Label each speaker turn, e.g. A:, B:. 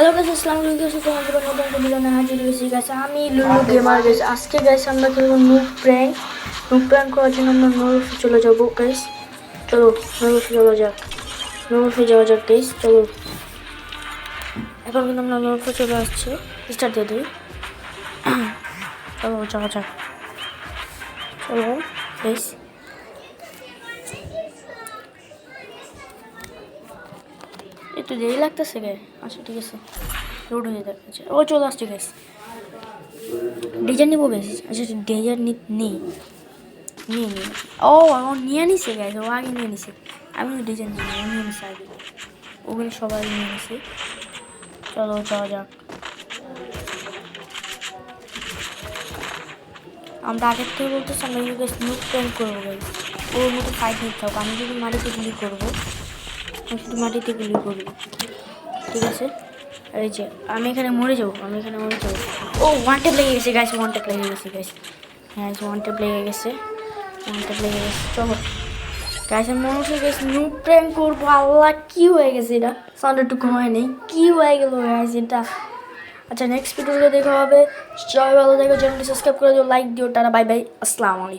A: Hello guys, আসসালামু আলাইকুম। তোমাদের নতুন একটা ভিডিও নিয়ে হাজির হয়েছি গাইস। আমি লুলু গেমার গাইস। আজকে গাইস আমরা খেলবো নুব প্র্যাঙ্ক করার জন্য আমরা নুরুফে চলে যাবো গাইস। চলো নুরুফে যাওয়া যাক গাইস। চলো এখন কিন্তু আমরা নুরুফে চলে আসছি। স্টার্ট দিয়ে দিই। চলো যাওয়া যাক। চলো গাইস, একটু দেরি লাগতেছে গাইস। আচ্ছা ঠিক আছে, লোড হয়ে যাচ্ছে। ও চলে আসছে গাইস। ডিজাইন নিবো গাইস। আচ্ছা ডিজাইন নেই নিয়ে ও নিয়ে নিছে গাইস। ও আগে নিয়ে নিছে। আমি ডিজাইন নিয়ে নিছি আগে। ওগুলো সবাই নিয়ে নিছে। চলো যাওয়া যাক। আমরা আগের থেকে বলতেছি আমরা কিন্তু স্মুথ প্ল্যান করবো গাইস। ওর মতো ফাইট নিতে হবে। আমি যদি মাটিতে গুলি করবো, আমি শুধু মাটিতে গুলি করবো, ঠিক আছে? এই যে আমি এখানে মরে যাবো। ও ওয়ান ট্যাপ লেগে গেছে গাইস। ওয়ান ট্যাপ লেগে গেছে। চলো গাইস, আমি মনে হচ্ছে গাইস নুব প্র্যাঙ্ক করবো। আল্লাহ কি হয়ে গেছে এটা? সাউন্ড একটু হয় নেই, কি হয়ে গেল গাইস এটা? আচ্ছা নেক্সট ভিডিওতে দেখা হবে। সবাই ভালো থেকো, চ্যানেলটি সাবস্ক্রাইব করে দিও, লাইক দিও। টাটা বাই বাই, আসসালামু আলাইকুম।